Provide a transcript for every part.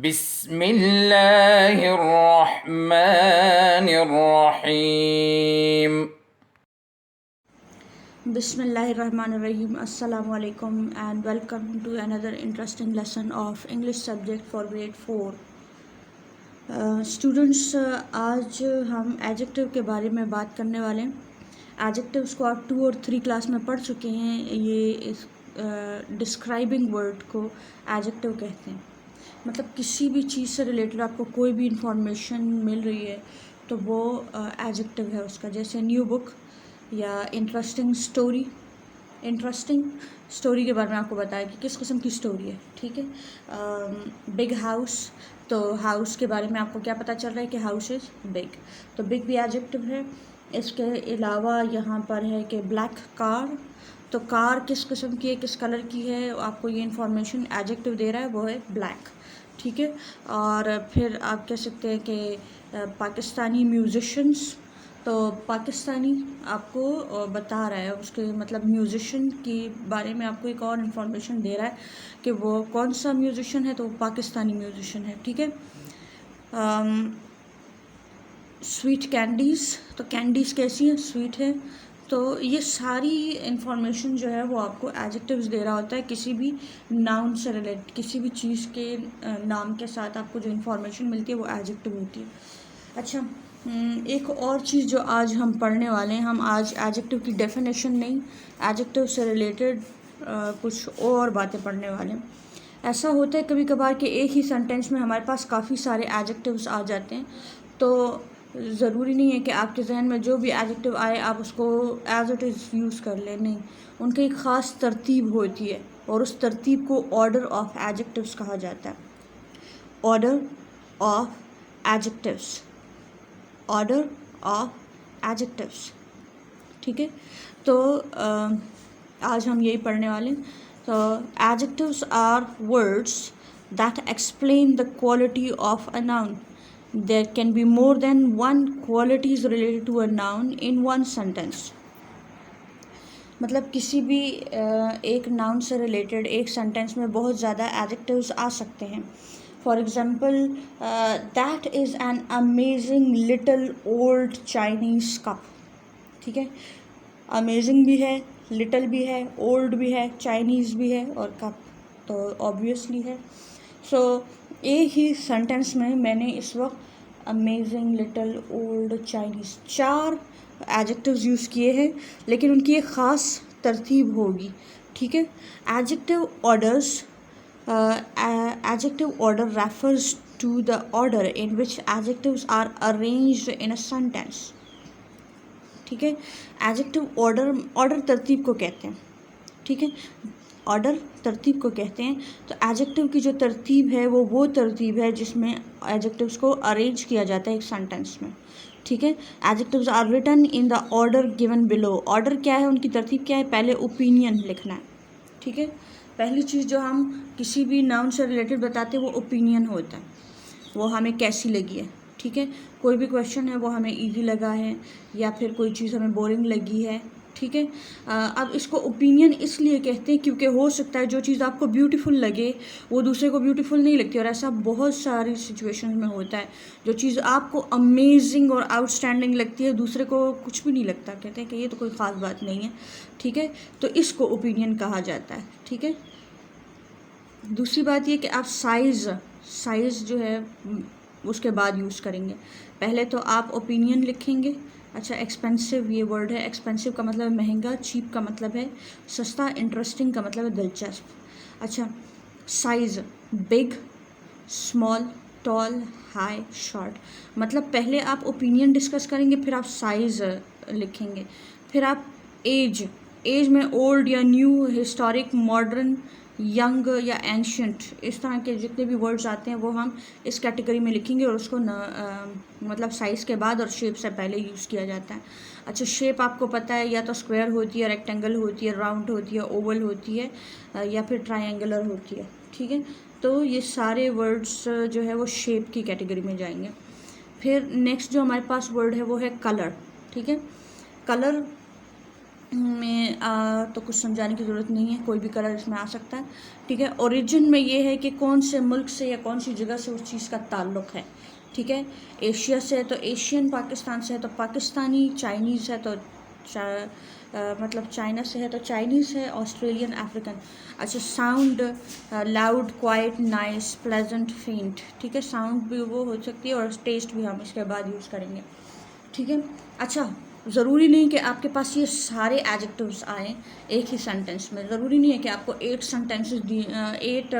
बिस्मिल्लाहिर्रहमानिर्रहीम। Bismillahirrahmanirrahim. Assalamu alaikum and welcome to another interesting lesson of English subject for grade 4. Students आज हम adjective के बारे में बात करने वाले हैं. एडजेक्टिव्स को आप 2 और 3 क्लास में पढ़ चुके हैं. ये इस डिस्क्राइबिंग वर्ड को एडजेक्टिव कहते हैं. मतलब किसी भी चीज़ से रिलेटेड आपको कोई भी इंफॉर्मेशन मिल रही है तो वो एडजेक्टिव है उसका. जैसे न्यू बुक या इंटरेस्टिंग स्टोरी के बारे में आपको बताया कि किस किस्म की स्टोरी है. ठीक है. बिग हाउस, तो हाउस के बारे में आपको क्या पता चल रहा है कि हाउस इज़ बिग, तो बिग भी एडजेक्टिव है. इसके अलावा यहाँ पर है कि ब्लैक कार, तो कार किस किस्म की है, किस कलर की है, आपको ये इन्फॉर्मेशन एडजेक्टिव दे रहा है, वो है ब्लैक. ठीक है. और फिर आप कह सकते हैं कि पाकिस्तानी म्यूजिशंस, तो पाकिस्तानी आपको बता रहा है उसके मतलब म्यूजिशियन के बारे में आपको एक और इन्फॉर्मेशन दे रहा है कि वो कौन सा म्यूजिशियन है, तो पाकिस्तानी म्यूजिशियन है. ठीक है. स्वीट कैंडीज़, तो कैंडीज़ कैसी है, स्वीट है. तो ये सारी इन्फॉर्मेशन जो है वो आपको एडजेक्टिव्स दे रहा होता है किसी भी नाउन से रिलेटेड. किसी भी चीज़ के नाम के साथ आपको जो इन्फॉर्मेशन मिलती है वो एडजेक्टिव होती है. अच्छा, एक और चीज़ जो आज हम पढ़ने वाले हैं, हम आज एडजेक्टिव की डेफिनेशन नहीं, एडजेक्टिव से रिलेटेड कुछ और बातें पढ़ने वाले हैं. ऐसा होता है कभी कभार कि एक ही सेंटेंस में हमारे पास काफ़ी सारे एडजेक्टिव्स आ जाते हैं, तो ज़रूरी नहीं है कि आपके जहन में जो भी एडजेक्टिव आए आप उसको एज इट इज़ यूज़ कर लें. नहीं, उनकी एक ख़ास तरतीब होती है और उस तरतीब को ऑर्डर ऑफ एडजेक्टिव्स कहा जाता है. Order of adjectives, order of adjectives. ठीक है. तो आज हम यही पढ़ने वाले हैं. तो adjectives are words that explain the quality of a noun. There can be more than one qualities related to a noun in one sentence. मतलब किसी भी एक नाउन से रिलेटेड एक सेंटेंस में बहुत ज़्यादा एडजेक्टिव्स आ सकते हैं. For example, that is an amazing little old Chinese cup. ठीक है. अमेजिंग भी है, लिटिल भी है, ओल्ड भी है, चाइनीज़ भी है और कप तो ऑब्वियसली है. सो एक ही सेंटेंस में मैंने इस वक्त amazing, little, old, Chinese 4 adjectives use किए हैं, लेकिन उनकी एक ख़ास तरतीब होगी. ठीक है. Adjective orders, adjective order refers to the order in which adjectives are arranged in a sentence. ठीक है. एडजेक्टिव ऑर्डर तरतीब को कहते हैं. ठीक है. ऑर्डर तरतीब को कहते हैं. तो एडजेक्टिव की जो तरतीब है वो तरतीब है जिसमें एडजेक्टिव्स को अरेंज किया जाता है एक सेंटेंस में. ठीक है. Adjectives are written in the order given below. Order क्या है, उनकी तरतीब क्या है, पहले ओपिनियन लिखना है. ठीक है. पहली चीज़ जो हम किसी भी नाउन से रिलेटेड बताते हैं वो ओपिनियन होता है, वो हमें कैसी लगी है. ठीक है. कोई भी क्वेश्चन है वो हमें इजी लगा है या फिर कोई चीज़ हमें बोरिंग लगी है. ठीक है. अब इसको ओपिनियन इसलिए कहते हैं क्योंकि हो सकता है जो चीज़ आपको ब्यूटीफुल लगे वो दूसरे को ब्यूटीफुल नहीं लगती, और ऐसा बहुत सारी सिचुएशन में होता है. जो चीज़ आपको अमेजिंग और आउटस्टैंडिंग लगती है दूसरे को कुछ भी नहीं लगता, कहते हैं कि ये तो कोई ख़ास बात नहीं है. ठीक है. तो इसको ओपिनियन कहा जाता है. ठीक है. दूसरी बात ये कि आप साइज़ जो है उसके बाद यूज़ करेंगे. पहले तो आप ओपिनियन लिखेंगे. अच्छा, एक्सपेंसिव ये वर्ड है. एक्सपेंसिव का मतलब है महंगा, चीप का मतलब है सस्ता, इंटरेस्टिंग का मतलब है दिलचस्प. अच्छा, size big, small, tall, high, short. मतलब पहले आप ओपिनियन डिस्कस करेंगे, फिर आप साइज़ लिखेंगे, फिर आप एज में ओल्ड या न्यू, हिस्टोरिक, मॉडर्न, यंग या एंशियंट, इस तरह के जितने भी वर्ड्स आते हैं वो हम इस कैटेगरी में लिखेंगे और उसको मतलब साइज़ के बाद और शेप से पहले यूज़ किया जाता है. अच्छा, शेप आपको पता है या तो स्क्वायर होती है, रेक्टेंगल होती है, राउंड होती है, ओवल होती है या फिर ट्रायंगुलर होती है. ठीक है. तो ये सारे वर्ड्स जो है वो शेप की कैटेगरी में जाएंगे. फिर नेक्स्ट जो हमारे पास वर्ड है वो है कलर. ठीक है. कलर में तो कुछ समझाने की ज़रूरत नहीं है, कोई भी कलर इसमें आ सकता है, ठीक है। ओरिजिन में ये है कि कौन से मुल्क से या कौन सी जगह से उस चीज़ का ताल्लुक़ है, ठीक है। एशिया से है तो एशियन, पाकिस्तान से है तो पाकिस्तानी, चाइनीज़ है तो मतलब चाइना से है तो चाइनीज़ है, ऑस्ट्रेलियन, अफ्रीकन। अच्छा, sound loud, quite, nice, pleasant, फेंट, ठीक है। साउंड भी वो हो सकती है और टेस्ट भी हम इसके बाद यूज़ करेंगे, ठीक है। अच्छा, ज़रूरी नहीं कि आपके पास ये सारे एडजेक्टिव्स आए एक ही सेंटेंस में, ज़रूरी नहीं है कि आपको 8 सेंटेंसेस दिए, 8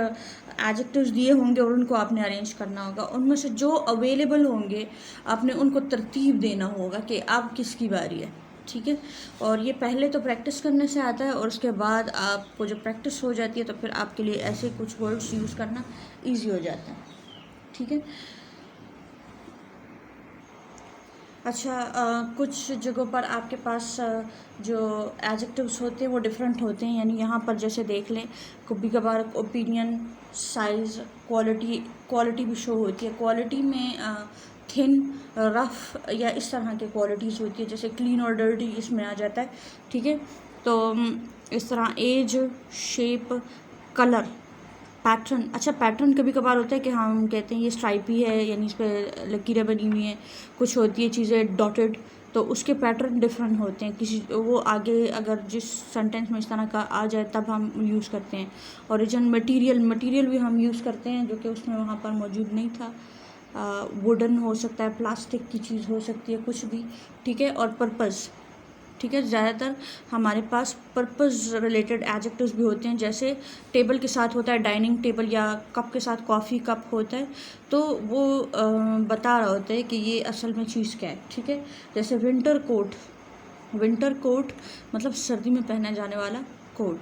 एडजेक्टिव्स दिए होंगे और उनको आपने अरेंज करना होगा। उनमें से जो अवेलेबल होंगे आपने उनको तरतीब देना होगा कि अब किसकी बारी है, ठीक है। और ये पहले तो प्रैक्टिस करने से आता है और उसके बाद आपको जब प्रैक्टिस हो जाती है तो फिर आपके लिए ऐसे कुछ वर्ड्स यूज़ करना ईजी हो जाता है, ठीक है। अच्छा, कुछ जगहों पर आपके पास जो एडजेक्टिव्स होते हैं वो डिफरेंट होते हैं, यानी यहाँ पर जैसे देख लें, कभी कभार ओपिनियन, साइज़, क्वालिटी भी शो होती है। क्वालिटी में थिन, रफ़ या इस तरह की क्वालिटीज़ होती है, जैसे क्लीन और डर्टी इसमें आ जाता है, ठीक है। तो इस तरह एज, शेप, कलर, पैटर्न। अच्छा, पैटर्न कभी कभार होता है कि हम कहते हैं ये स्ट्राइपी है, यानी इस पर लकीरें बनी हुई हैं। कुछ होती है चीज़ें डॉटेड, तो उसके पैटर्न डिफरेंट होते हैं। किसी वो आगे अगर जिस सेंटेंस में इस तरह का आ जाए तब हम यूज़ करते हैं। ओरिजिन, मटेरियल भी हम यूज़ करते हैं जो कि उसमें वहाँ पर मौजूद नहीं था। वुडन हो सकता है, प्लास्टिक की चीज़ हो सकती है, कुछ भी, ठीक है। और पर्पज़, ठीक है। ज़्यादातर हमारे पास पर्पस रिलेटेड एडजेक्टिव्स भी होते हैं, जैसे टेबल के साथ होता है डाइनिंग टेबल, या कप के साथ कॉफ़ी कप होता है, तो वो बता रहा होता है कि ये असल में चीज़ क्या है, ठीक है। जैसे विंटर कोट मतलब सर्दी में पहना जाने वाला कोट,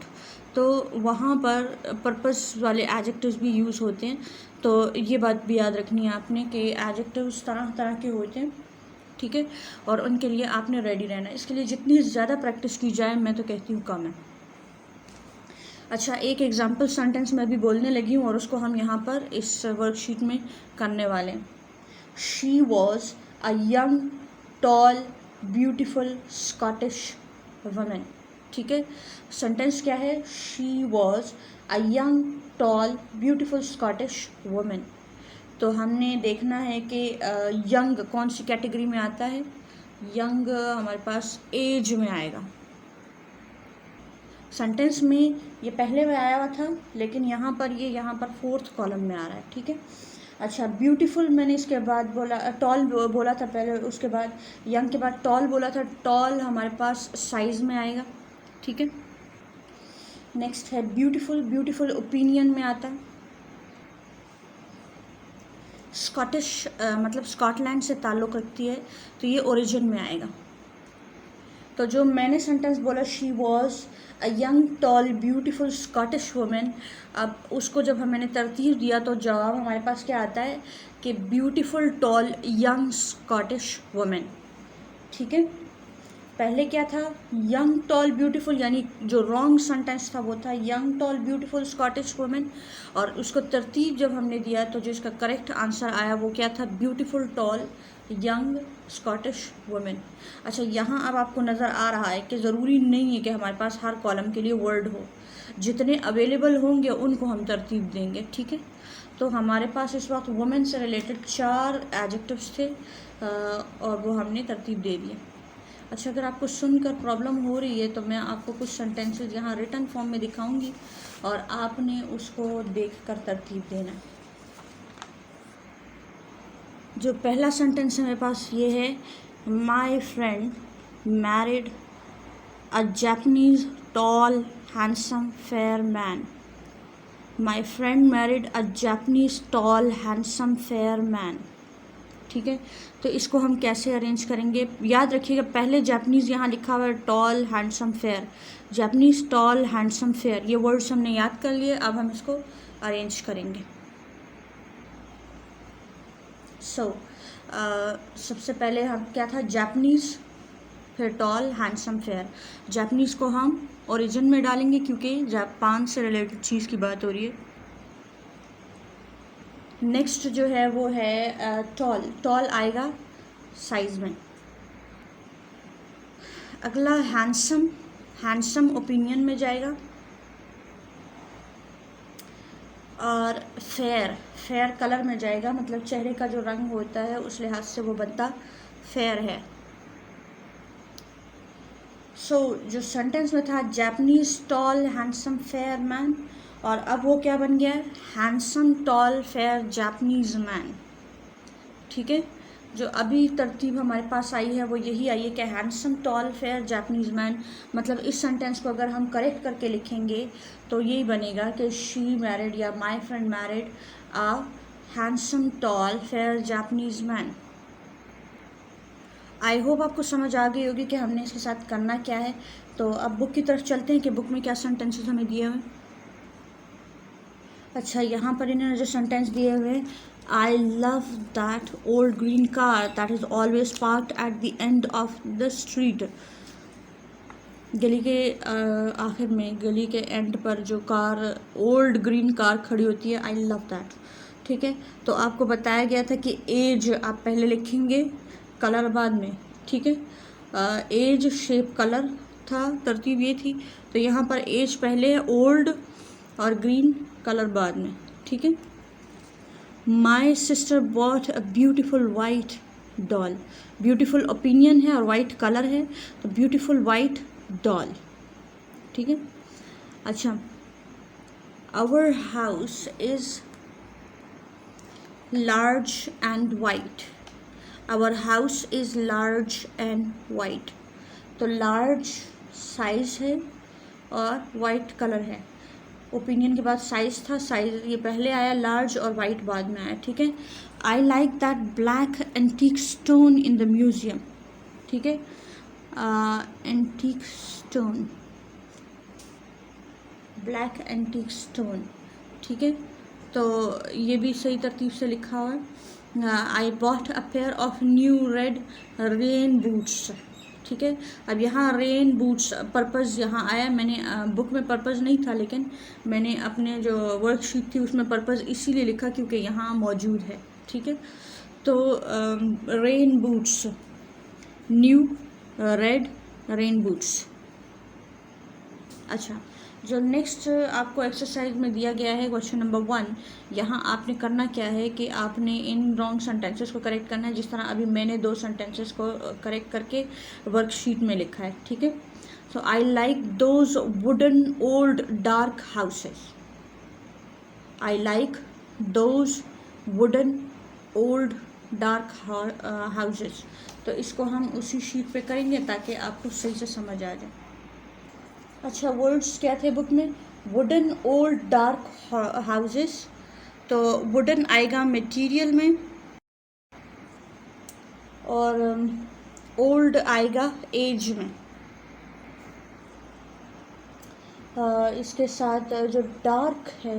तो वहाँ पर पर्पस वाले एडजेक्टिव्स भी यूज़ होते हैं। तो ये बात भी याद रखनी है आपने कि एडजेक्टिव्स तरह तरह के होते हैं, ठीक है। और उनके लिए आपने रेडी रहना है। इसके लिए जितनी ज़्यादा प्रैक्टिस की जाए, मैं तो कहती हूँ कम है। अच्छा, एक एग्जांपल सेंटेंस मैं भी बोलने लगी हूँ और उसको हम यहाँ पर इस वर्कशीट में करने वाले हैं। She was a young, tall, beautiful Scottish women, ठीक है। सेंटेंस क्या है? She was a young, tall, beautiful Scottish women. तो हमने देखना है कि यंग कौन सी कैटेगरी में आता है। यंग हमारे पास एज में आएगा। सेंटेंस में ये पहले में आया हुआ था, लेकिन यहाँ पर फोर्थ कॉलम में आ रहा है, ठीक है। अच्छा, ब्यूटीफुल मैंने इसके बाद बोला, टॉल बोला था पहले, उसके बाद यंग के बाद टॉल बोला था। टॉल हमारे पास साइज में आएगा, ठीक है। नेक्स्ट है ब्यूटीफुल ओपिनियन में आता है। स्कॉटिश मतलब स्कॉटलैंड से ताल्लुक़ रखती है, तो ये ओरिजिन में आएगा। तो जो मैंने सेंटेंस बोला, she was a young, tall, beautiful Scottish women, अब उसको जब मैंने तरतीब दिया तो जवाब हमारे पास क्या आता है कि beautiful, tall, young Scottish women, ठीक है। पहले क्या था? यंग, टॉल, ब्यूटीफुल, यानी जो रॉन्ग सेंटेंस था वो था young, tall, beautiful Scottish women, और उसको तरतीब जब हमने दिया तो जिसका करेक्ट आंसर आया वो क्या था? Beautiful, tall, young Scottish women. अच्छा, यहाँ अब आपको नज़र आ रहा है कि ज़रूरी नहीं है कि हमारे पास हर कॉलम के लिए वर्ड हो, जितने अवेलेबल होंगे उनको हम तरतीब देंगे, ठीक है। तो हमारे पास इस वक्त वुमेन से रिलेटेड 4 एडजेक्टिव्स थे और वो हमने तरतीब दे दिए। अच्छा, अगर आपको सुनकर प्रॉब्लम हो रही है तो मैं आपको कुछ सेंटेंसेस यहाँ रिटन फॉर्म में दिखाऊंगी और आपने उसको देखकर तरतीब देना है। जो पहला सेंटेंस है मेरे पास ये है, my friend married a Japanese toll handsome fair man. My friend married a Japanese toll handsome fair man, ठीक है। तो इसको हम कैसे अरेंज करेंगे? याद रखिएगा, पहले जापनीज़ यहाँ लिखा हुआ है, tall, handsome, fair. Japanese, tall, handsome, fair, ये वर्ड्स हमने याद कर लिए। अब हम इसको अरेंज करेंगे। सबसे पहले हम क्या था? जापनीज़, फिर टॉल, हैंडसम, फेयर। जापनीज़ को हम ओरिजिन में डालेंगे क्योंकि जापान से रिलेटेड चीज़ की बात हो रही है। नेक्स्ट जो है वो है टॉल आएगा साइज में। अगला हैंडसम, हैंडसम ओपिनियन में जाएगा। और फेयर, फेयर कलर में जाएगा, मतलब चेहरे का जो रंग होता है उस लिहाज से वो बंदा फेयर है। सो जो सेंटेंस में था Japanese tall handsome fair man, और अब वो क्या बन गया है, handsome tall fair Japanese man. ठीक है, जो अभी तरतीब हमारे पास आई है वो यही आई है कि handsome tall fair Japanese man, मतलब इस सेंटेंस को अगर हम करेक्ट करके लिखेंगे तो यही बनेगा कि शी मैरिड या my friend married a handsome tall fair Japanese man. I hope आपको समझ आ गई होगी कि हमने इसके साथ करना क्या है। तो अब बुक की तरफ चलते हैं कि बुक में क्या सेंटेंसेस हमें दिए हुए हैं। अच्छा, यहाँ पर इन्होंने जो सेंटेंस दिए हुए हैं, I love that old green car that is always parked at the end of the street. गली के आखिर में, गली के एंड पर जो कार, ओल्ड ग्रीन कार खड़ी होती है, आई लव दैट। ठीक है, तो आपको बताया गया था कि एज आप पहले लिखेंगे, कलर बाद में। ठीक है, एज शेप कलर था, तरतीब ये थी। तो यहाँ पर एज पहले है, ओल्ड और ग्रीन कलर बाद में। ठीक है, my sister bought a beautiful white doll, beautiful opinion है और वाइट कलर है, तो ब्यूटिफुल वाइट डॉल। ठीक है, अच्छा, our house is large and white, our house is large and white. तो लार्ज साइज है और वाइट कलर है। ओपिनियन के बाद साइज था, साइज ये पहले आया, लार्ज और वाइट बाद में आया। ठीक है, I like that black antique stone in the museum. ठीक है, antique stone, black antique stone. ठीक है, तो ये भी सही तरतीब से लिखा हुआ है। I bought a pair of new red rain boots. ठीक है, अब यहाँ रेन बूट्स पर्पज़ यहाँ आया, मैंने बुक में पर्पज़ नहीं था, लेकिन मैंने अपने जो वर्कशीट थी उसमें पर्पज़ इसीलिए लिखा क्योंकि यहाँ मौजूद है। ठीक है, तो rain boots, new red rain boots. अच्छा, जो नेक्स्ट आपको एक्सरसाइज में दिया गया है क्वेश्चन नंबर 1, यहाँ आपने करना क्या है कि आपने इन रॉन्ग सेंटेंसेस को करेक्ट करना है, जिस तरह अभी मैंने 2 सेंटेंसेस को करेक्ट करके वर्कशीट में लिखा है। ठीक है, so I like those wooden old dark houses, I like those wooden old dark houses. तो इसको हम उसी शीट पे करेंगे ताकि आपको सही से समझ आ जाए। अच्छा, वर्ड्स क्या थे बुक में, वुडन ओल्ड डार्क हाउसेस, तो वुडन आएगा मटेरियल में और ओल्ड आएगा एज में। इसके साथ जो डार्क है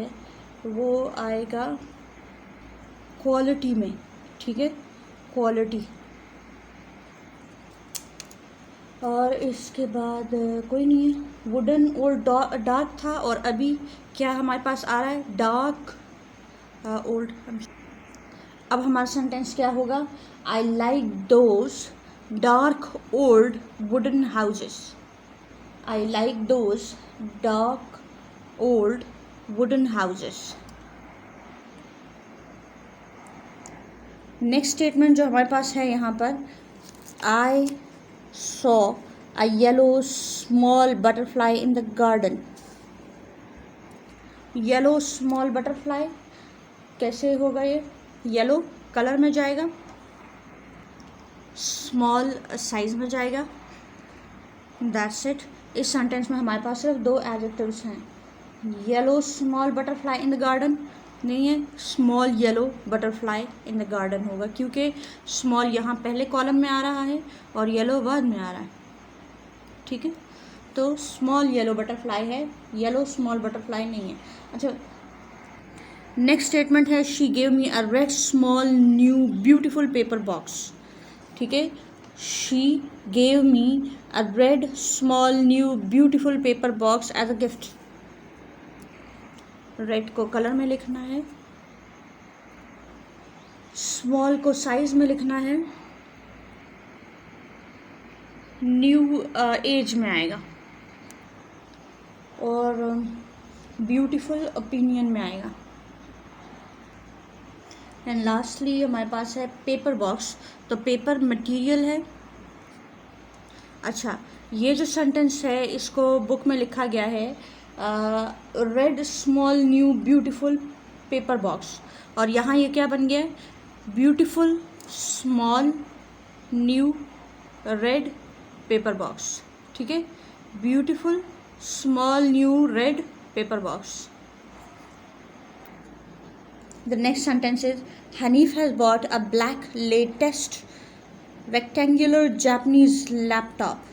वो आएगा क्वालिटी में। ठीक है, क्वालिटी। और इसके बाद कोई नहीं है, वुडन ओल्ड डार्क था और अभी क्या हमारे पास आ रहा है, डार्क ओल्ड। अब हमारा सेंटेंस क्या होगा, आई like those dark old wooden houses, I like those dark old wooden houses. Next statement जो हमारे पास है यहाँ पर, आई saw a yellow small butterfly in the garden। Yellow small butterfly कैसे होगा, ये येलो कलर में जाएगा, स्मॉल साइज में जाएगा, दैट्स इट। इस सेंटेंस में हमारे पास सिर्फ 2 एडजेक्टिव्स हैं, yellow small butterfly in the garden नहीं है, small yellow butterfly in the garden होगा, क्योंकि स्मॉल यहाँ पहले कॉलम में आ रहा है और येलो बाद में आ रहा है। ठीक है, तो स्मॉल येलो बटरफ्लाई है, येलो स्मॉल बटरफ्लाई नहीं है। अच्छा, नेक्स्ट स्टेटमेंट है, she gave me a red small new beautiful paper box. ठीक है, she gave me a red small new beautiful paper box as a gift. Red को colour में लिखना है, स्मॉल को साइज में लिखना है, न्यू एज में आएगा। और ब्यूटीफुल ओपिनियन में आएगा। एंड लास्टली हमारे पास है पेपर बॉक्स, तो पेपर मटेरियल है। अच्छा, ये जो सेंटेंस है इसको बुक में लिखा गया है red small new beautiful paper box, और यहाँ ये क्या बन गया है, beautiful small new red pepper box. ठीक है, beautiful small new red pepper box. The next sentence is Hanif has bought a black latest rectangular Japanese laptop.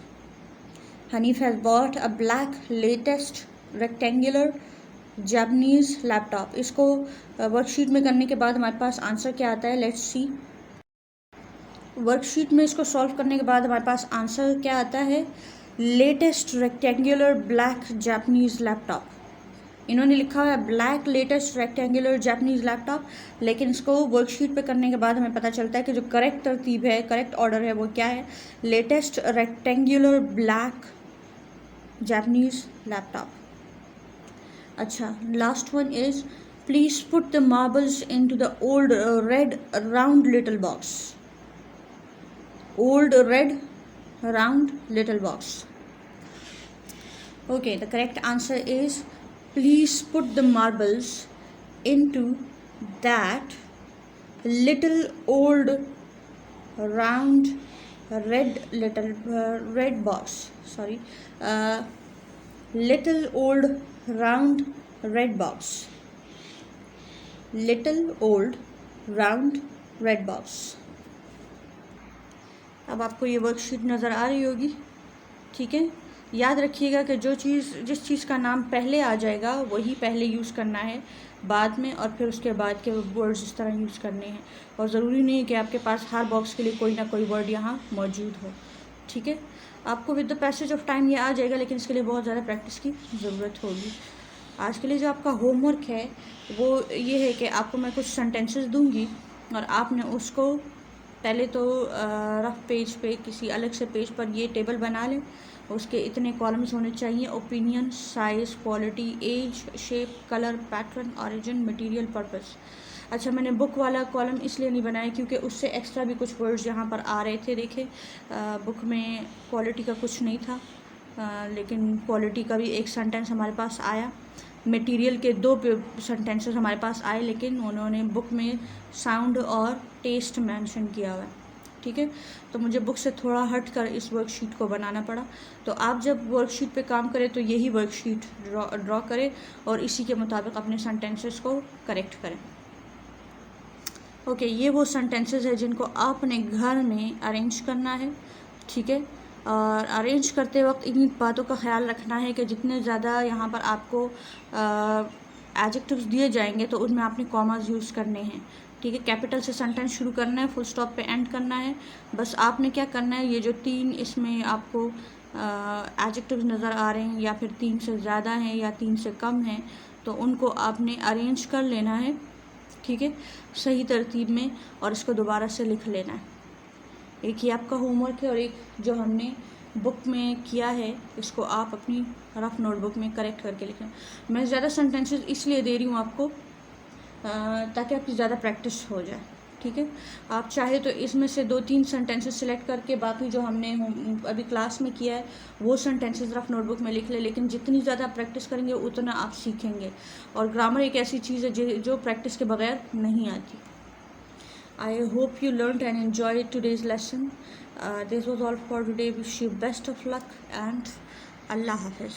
Hanif has bought a black latest rectangular Japanese laptop. इसको worksheet में करने के बाद हमारे पास answer क्या आता है, लेट्स सी। वर्कशीट में इसको सॉल्व करने के बाद हमारे पास आंसर क्या आता है, latest rectangular black Japanese laptop. इन्होंने लिखा हुआ है black latest rectangular Japanese laptop, लेकिन इसको वर्कशीट पे करने के बाद हमें पता चलता है कि जो करेक्ट तरतीब है, करेक्ट ऑर्डर है वो क्या है, latest rectangular black Japanese laptop. अच्छा, last one is please put the marbles into the old red round little box. Old red round little box. Okay, the correct answer is please put the marbles into that little old round red box. Sorry, little old round red box. Little old round red box. अब आपको ये worksheet नज़र आ रही होगी। ठीक है, याद रखिएगा कि जिस चीज़ का नाम पहले आ जाएगा वही पहले यूज़ करना है बाद में, और फिर उसके बाद के वर्ड्स इस तरह यूज़ करने हैं, और ज़रूरी नहीं है कि आपके पास हर बॉक्स के लिए कोई ना कोई वर्ड यहाँ मौजूद हो। ठीक है, आपको with the passage of time ये आ जाएगा, लेकिन इसके लिए बहुत ज़्यादा प्रैक्टिस की ज़रूरत होगी। आज के लिए जो आपका होमवर्क है वो ये है कि आपको मैं कुछ सेंटेंसेस दूँगी और आपने उसको पहले तो रफ पेज पे किसी अलग से पेज पर ये टेबल बना लें। उसके इतने कॉलम्स होने चाहिए, opinion, size, quality, age, shape, colour, pattern, origin, material, purpose. अच्छा, मैंने बुक वाला कॉलम इसलिए नहीं बनाया क्योंकि उससे एक्स्ट्रा भी कुछ वर्ड्स यहाँ पर आ रहे थे। देखे, बुक में क्वालिटी का कुछ नहीं था, लेकिन क्वालिटी का भी एक सेंटेंस हमारे पास आया। मटेरियल के 2 सेंटेंसेस हमारे पास आए, लेकिन उन्होंने बुक में साउंड और टेस्ट मेंशन किया हुआ है। ठीक है, तो मुझे बुक से थोड़ा हट कर इस वर्कशीट को बनाना पड़ा। तो आप जब वर्कशीट पे काम करें तो यही वर्कशीट ड्रॉ करें और इसी के मुताबिक अपने सेंटेंसेस को करेक्ट करें। ओके, ये वो सेंटेंसेस है जिनको आपने घर में अरेंज करना है। ठीक है, और अरेंज करते वक्त इन बातों का ख्याल रखना है कि जितने ज़्यादा यहाँ पर आपको एडजेक्टिव्स दिए जाएंगे तो उनमें आपने कॉमास यूज़ करने हैं। ठीक है, कैपिटल से सेंटेंस शुरू करना है, फुल स्टॉप पे एंड करना है। बस आपने क्या करना है, ये जो 3 इसमें आपको एडजेक्टिव्स नज़र आ रहे हैं या फिर 3 से ज़्यादा हैं या 3 से कम हैं, तो उनको आपने अरेंज कर लेना है। ठीक है, सही तरतीब में, और इसको दोबारा से लिख लेना है। एक ही आपका होमवर्क है और एक जो हमने बुक में किया है इसको आप अपनी रफ नोटबुक में करेक्ट करके लिखें। मैं ज़्यादा सेंटेंसेस इसलिए दे रही हूँ आपको ताकि आपकी ज़्यादा प्रैक्टिस हो जाए। ठीक है, आप चाहे तो इसमें से 2-3 सेंटेंसेस सिलेक्ट करके बाकी जो हमने अभी क्लास में किया है वो सेंटेंसेस रफ नोटबुक में लिख ले, लेकिन जितनी ज़्यादा प्रैक्टिस करेंगे उतना आप सीखेंगे। और ग्रामर एक ऐसी चीज़ है जो प्रैक्टिस के बगैर नहीं आती। I hope you learned and enjoyed today's lesson. This was all for today. Wish you best of luck and Allah Hafiz.